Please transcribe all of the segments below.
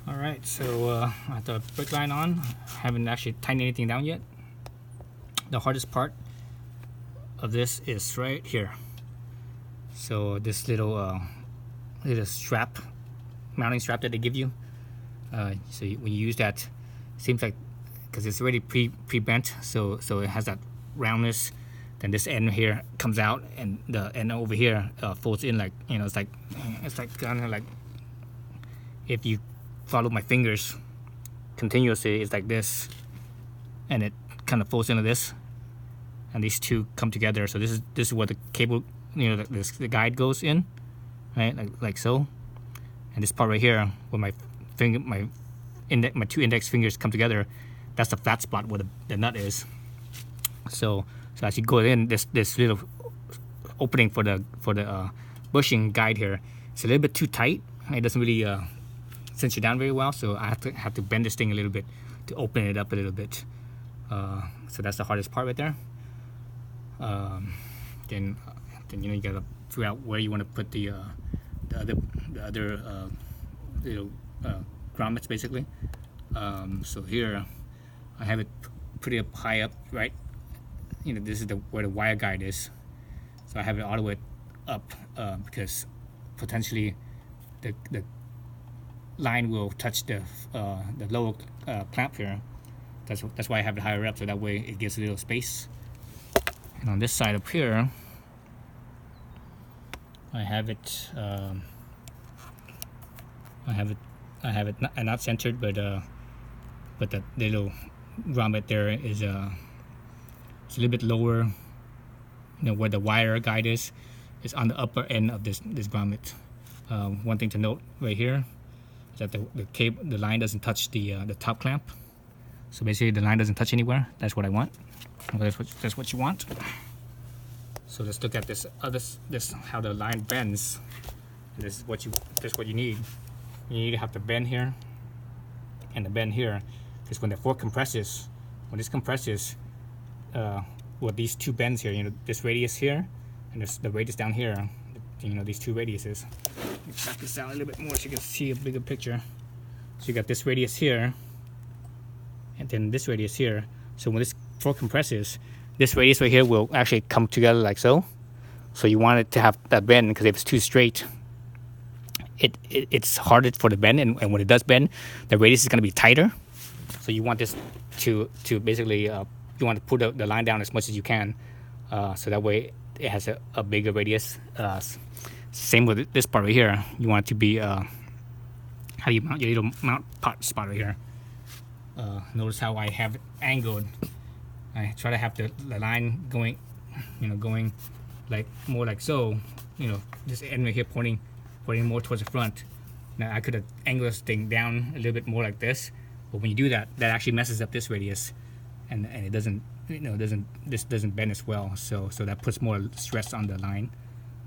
Alright, so I have the brake line on. Haven't actually tightened anything down yet. The hardest part of this is right here. So this little strap, mounting strap that they give you. So when you use that, seems like, because it's already pre-bent, so it has that roundness. Then this end here comes out, and the end over here folds in, like, you know, it's like kind of like, if you follow my fingers continuously, it's like this, and it kind of folds into this, and these two come together. So this is where the cable, you know, the guide goes in, right, like so. And this part right here, where my two index fingers come together, that's the flat spot where the nut is. So as you go in, this little opening for the bushing guide here, it's a little bit too tight. It doesn't really cinch it down very well. So I have to bend this thing a little bit to open it up a little bit. So that's the hardest part right there. Then you know, you gotta figure out where you want to put the other little grommets, basically. So here I have it pretty up high up, right? You know, this is where the wire guide is. So I have it all the way up because potentially the line will touch the lower clamp here. That's why I have it higher up, so that way it gives a little space. And on this side up here, I have it not centered, but the little grommet there is it's a little bit lower. You know, where the wire guide is on the upper end of this grommet. One thing to note right here is that the line doesn't touch the top clamp. So basically, the line doesn't touch anywhere. That's what I want. Well, that's what you want. So let's look at this how the line bends. And this is what you need. You need to have the bend here and the bend here, because when the fork compresses, when this compresses, with these two bends here, you know, this radius here and the radius down here, you know, these two radiuses. Let me back this out a little bit more so you can see a bigger picture. So you got this radius here, and then this radius here. So when this fork compresses, this radius right here will actually come together like so. So you want it to have that bend, because if it's too straight, it's harder for the bend, and when it does bend, the radius is going to be tighter. So you want this to basically you want to put the line down as much as you can, so that way it has a bigger radius. Same with this part right here. You want it to be how do you mount your little mount pot spot right here. Notice how I have it angled. I try to have the line going, you know, going like more like so. You know, this end right here pointing more towards the front. Now I could have angled this thing down a little bit more like this, but when you do that, that actually messes up this radius, and it doesn't, you know, this doesn't bend as well. So that puts more stress on the line.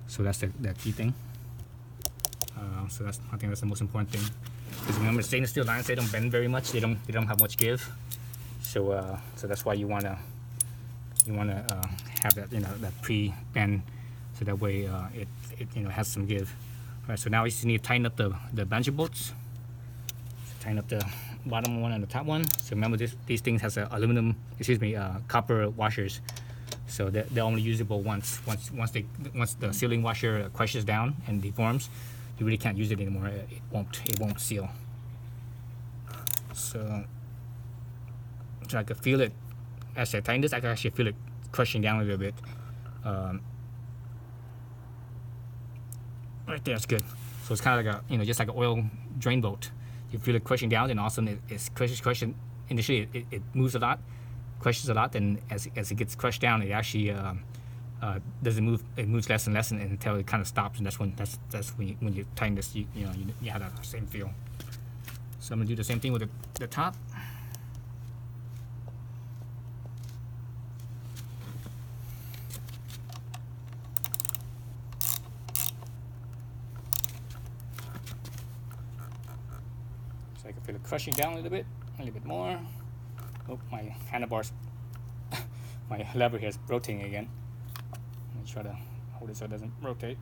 So that's the key thing. So I think that's the most important thing. Because remember, stainless steel lines, they don't bend very much. They don't have much give. So that's why you wanna have that, you know, that pre-bend, so that way it you know, has some give. All right, so now we just need to tighten up the bungee bolts. So tighten up the bottom one and the top one. So remember, these things has copper washers. So they're only usable once the sealing washer crushes down and deforms. You really can't use it anymore. It won't seal. So I could feel it as I tighten this. I can actually feel it crushing down a little bit. Right there, that's good. So it's kind of like a, just like an oil drain bolt. You feel it crushing down, and all of a sudden it's crushing. Initially, it moves a lot, crushes a lot, and as it gets crushed down, it actually doesn't move. It moves less and less until it kind of stops, and that's when you tighten this. You have that same feel. So I'm gonna do the same thing with the top. So I can feel it crushing down a little bit more. Oh, my handlebars, my lever here is rotating again. Let me try to hold it so it doesn't rotate.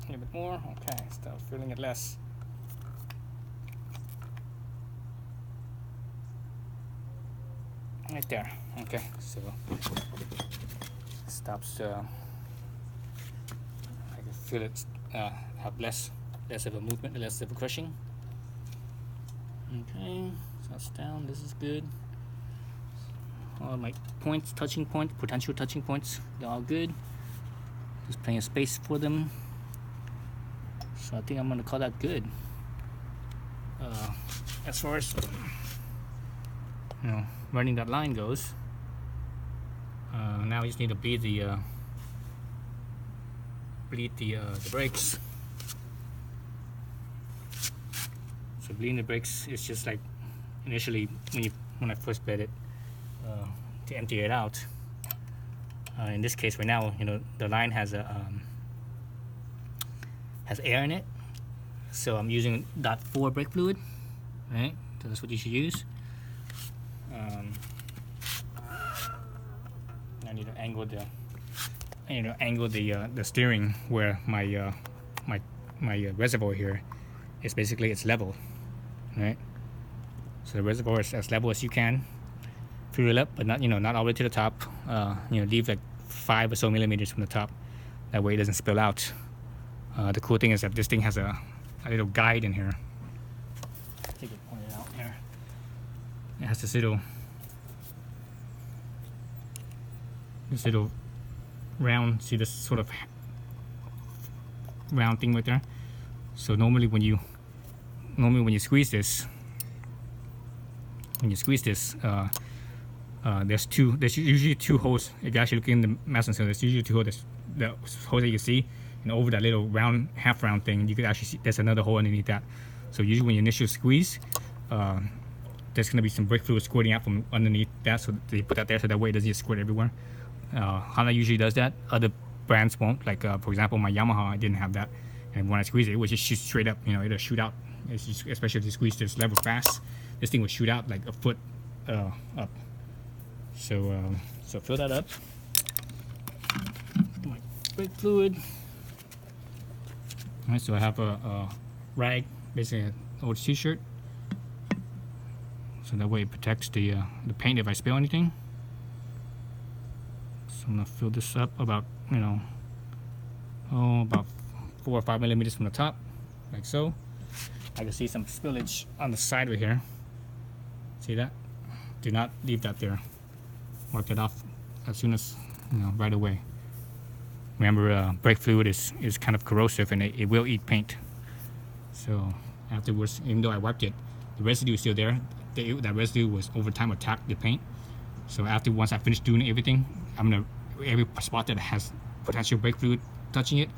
A little bit more. Okay, start feeling it less. right there. Okay, so stops. I can feel it have less of a movement, less of a crushing. Okay, so that's down. This is good. All my points, potential touching points, they're all good. There's plenty of space for them. So I think I'm gonna call that good. As far as running that line goes, now I just need to bleed the brakes. So bleeding the brakes is just like initially when I first bled it to empty it out. In this case, right now, the line has air in it, so I'm using .4 brake fluid, right? So that's what you should use. I need to angle the steering where my reservoir here is basically it's level, right? So the reservoir is as level as you can. Fill it up, but not all the way to the top. Leave like 5 or so millimeters from the top. That way it doesn't spill out. The cool thing is that this thing has a little guide in here. I think it pointed out here. It has this little round. See this sort of round thing right there. So normally when you squeeze this, there's usually 2 holes. If you actually look in the master cylinder, there's usually 2 holes. The hole that you see, and over that little round, half round thing, you could actually see there's another hole underneath that. So usually when you initially squeeze, there's going to be some brake fluid squirting out from underneath that. So they put that there so that way it doesn't just squirt everywhere. Honda usually does that. Other brands won't. Like for example, my Yamaha, I didn't have that. And when I squeeze it, it would just shoot straight up. It'll shoot out. Especially if you squeeze this lever fast, this thing will shoot out like a foot up. So fill that up. My brake fluid. All right, so I have a rag, basically an old t-shirt, so that way it protects the paint if I spill anything. So I'm gonna fill this up about about 4 or 5 millimeters from the top, like so. I can see some spillage on the side right here. See that? Do not leave that there. Wipe it off as soon as right away. Remember, brake fluid is kind of corrosive and it will eat paint. So afterwards, even though I wiped it, the residue is still there. That residue was over time attacked the paint. So once I finish doing everything, every spot that has potential brake fluid touching it,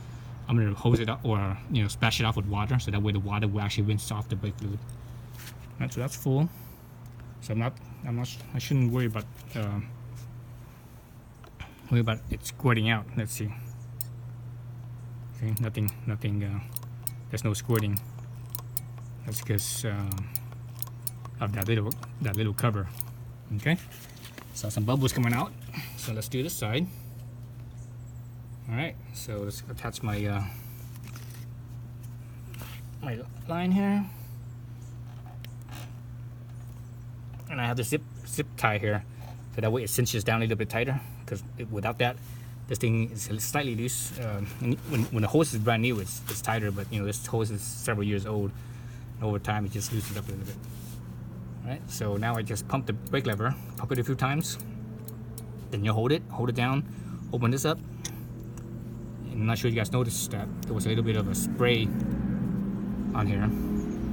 I'm gonna hose it up or splash it off with water, so that way the water will actually rinse off the brake fluid. Right, so that's full. So I shouldn't worry about it squirting out. Let's see. Okay, nothing. There's no squirting. That's because of that little cover. Okay. So some bubbles coming out. So let's do this side. All right. So let's attach my my line here, and I have the zip tie here, so that way it cinches down a little bit tighter. Because without that, this thing is slightly loose. When the hose is brand new, it's tighter, but this hose is several years old. Over time, it just loosens up a little bit. All right, so now I just pump the brake lever, pump it a few times, then you hold it down, open this up. And I'm not sure you guys noticed that there was a little bit of a spray on here.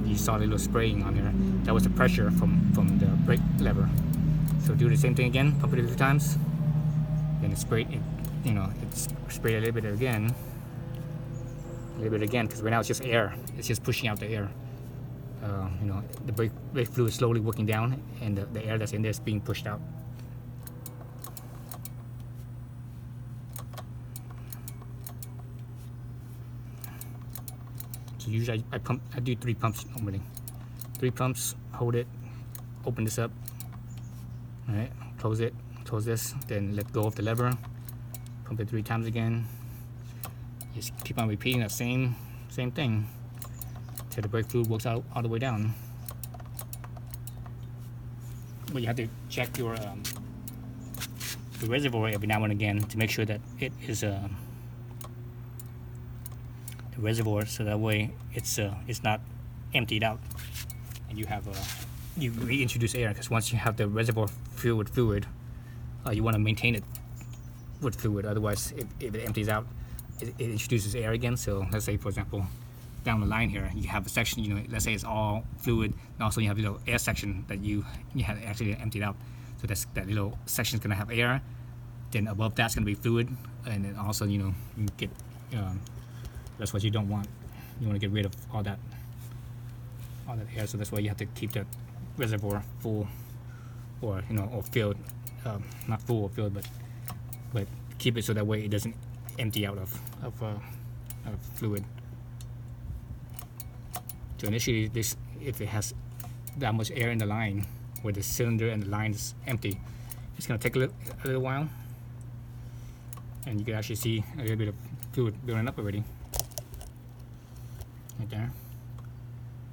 You saw a little spraying on here. That was the pressure from the brake lever. So do the same thing again, pump it a few times. Then it sprayed, it's sprayed a little bit again, because right now it's just air. It's just pushing out the air. The brake fluid is slowly working down, and the air that's in there is being pushed out. So usually I do 3 pumps normally. 3 pumps, hold it, open this up, all right, close it. Close this, then let go of the lever, pump it 3 times again. Just keep on repeating that same thing till the brake fluid works out all the way down. but you have to check your the reservoir every now and again to make sure that it is the reservoir, so that way it's not emptied out, and you have you reintroduce air, because once you have the reservoir filled with fluid, you want to maintain it with fluid. Otherwise, if it empties out, it introduces air again. So let's say, for example, down the line here, you have a section, you know, let's say it's all fluid, and also you have a little air section that you have actually emptied out. So that little section is going to have air. Then above that's going to be fluid, and then also, you know, you get that's what you don't want. You want to get rid of all that air. So that's why you have to keep that reservoir full, or you know, or filled, not full or filled, but keep it so that way it doesn't empty out of fluid. So initially, this, if it has that much air in the line where the cylinder and the line is empty, it's going to take a little while, and you can actually see a little bit of fluid building up already. Right there.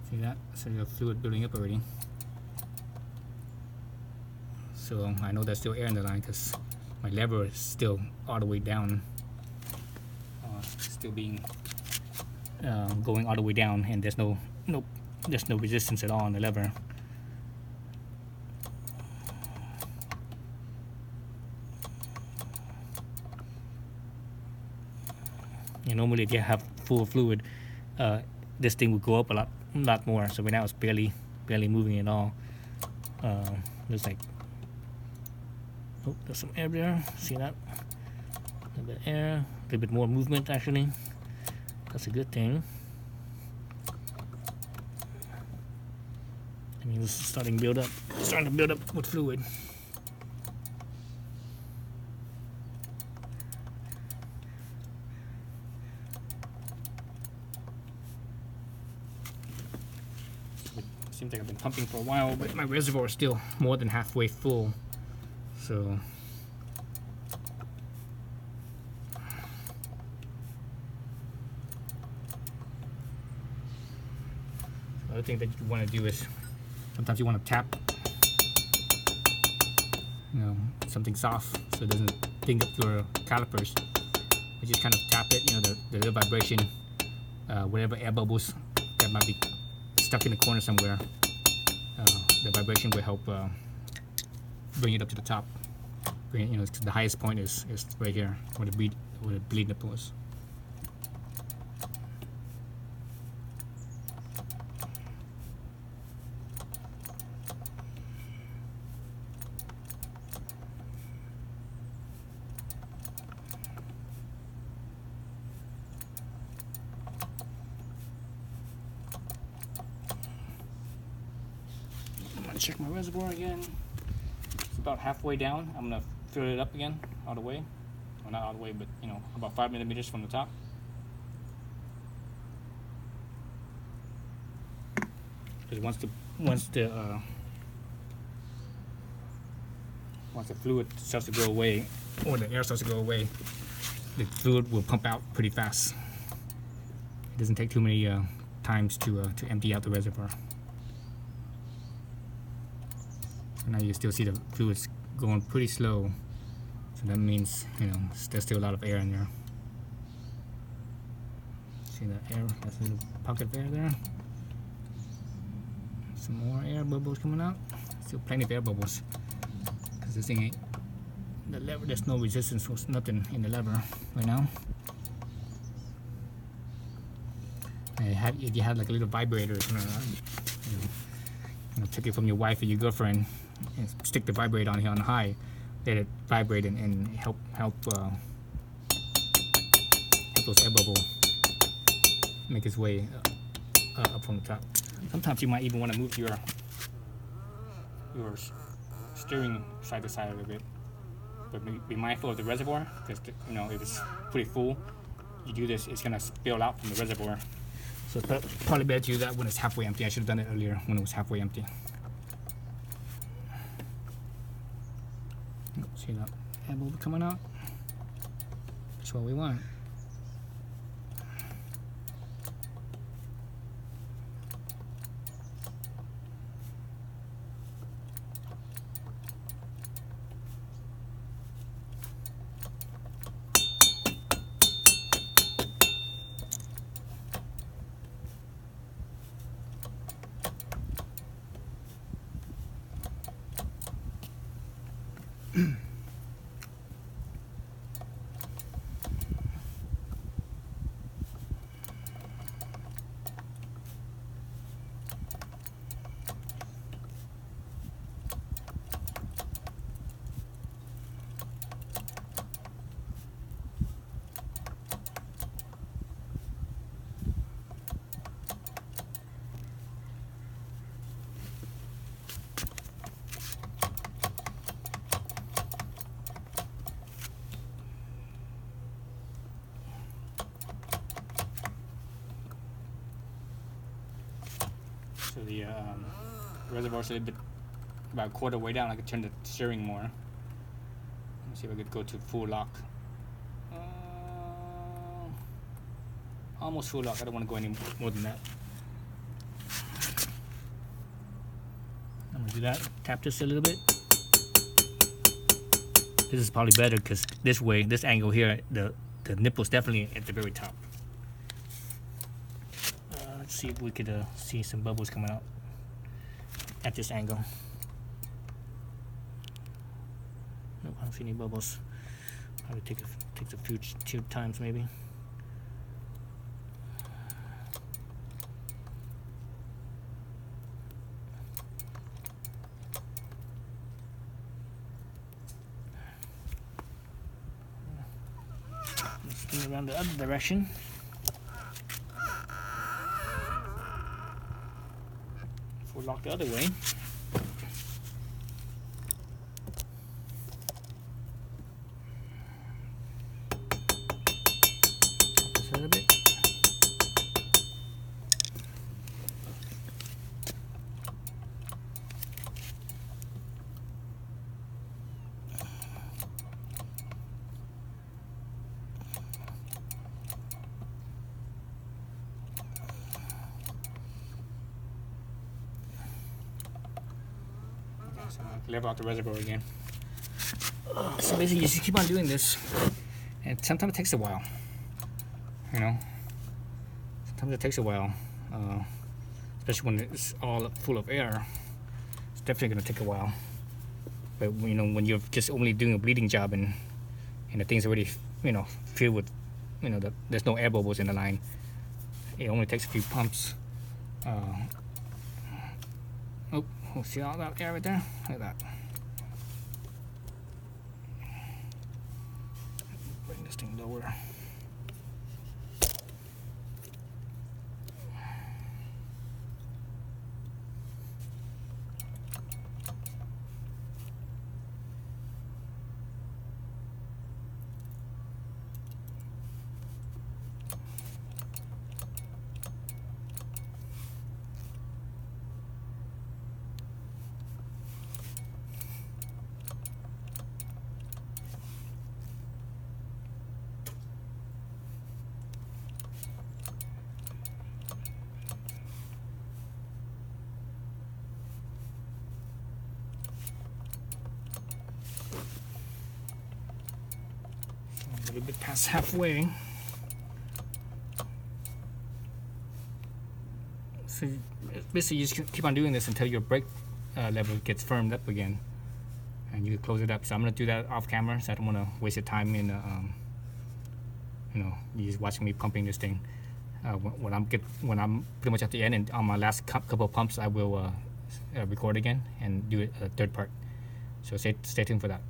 See that? So you have fluid building up already. So I know there's still air in the line because my lever is still all the way down, still being going all the way down, and there's no resistance at all on the lever. And normally, if you have full fluid, this thing would go up a lot more. So right now it's barely moving at all. Looks like, oh, there's some air there. See that? A little bit of air, a little bit more movement actually. That's a good thing. I mean, this is starting to build up with fluid. Seems like I've been pumping for a while, but my reservoir is still more than halfway full. So the other thing that you want to do is sometimes you want to tap, you know, something soft so it doesn't ding up your calipers. You just kind of tap it, you know, the little vibration, whatever air bubbles that might be stuck in the corner somewhere, the vibration will help bring it up to the top. Bring it, you know, the highest point is right here where the bleed nipple is. Check my reservoir again. It's about halfway down. I'm gonna fill it up again all the way. Well, not all the way, but you know, about 5 millimeters from the top. Because once the fluid starts to go away, or the air starts to go away, the fluid will pump out pretty fast. It doesn't take too many times to empty out the reservoir. Now you still see the fluids going pretty slow, so that means, you know, there's still a lot of air in there. See that air? That's a little pocket of air there. Some more air bubbles coming out. Still plenty of air bubbles, because this thing ain't, the lever, there's no resistance or nothing in the lever right now. And if you had like a little vibrator, you know, take it from your wife or your girlfriend and stick the vibrator on here on high, let it vibrate and help those air bubbles make its way up from the top. Sometimes you might even want to move your steering side to side a little bit, but be mindful of the reservoir, because you know, if it's pretty full, you do this, it's gonna spill out from the reservoir. So it's probably better to do that when it's halfway empty. I should have done it earlier when it was halfway empty. See that air bubble coming out? That's what we want. So the reservoir's a little bit, about a quarter way down. I could turn the steering more. Let's see if I could go to full lock. Almost full lock. I don't want to go any more than that. I'm gonna do that. Tap this a little bit. This is probably better because this way, this angle here, the nipple's definitely at the very top. Let's see if we could see some bubbles coming out at this angle. Nope, I don't see any bubbles. Probably takes a few times maybe. Let's spin around the other direction. We'll lock the other way. Just a little bit. So level out the reservoir again. So basically you just keep on doing this, and sometimes it takes a while, you know, sometimes it takes a while, especially when it's all full of air. It's definitely going to take a while, but you know, when you're just only doing a bleeding job and the thing's already, you know, filled with, you know, there's no air bubbles in the line, it only takes a few pumps. Oh, see all that air right there? Look at that. Bring this thing lower. A little bit past halfway. So basically you just keep on doing this until your brake level gets firmed up again, and you close it up. So I'm gonna do that off camera, so I don't want to waste your time in you know, you just watching me pumping this thing. When I'm pretty much at the end and on my last couple of pumps, I will record again and do a third part. So stay tuned for that.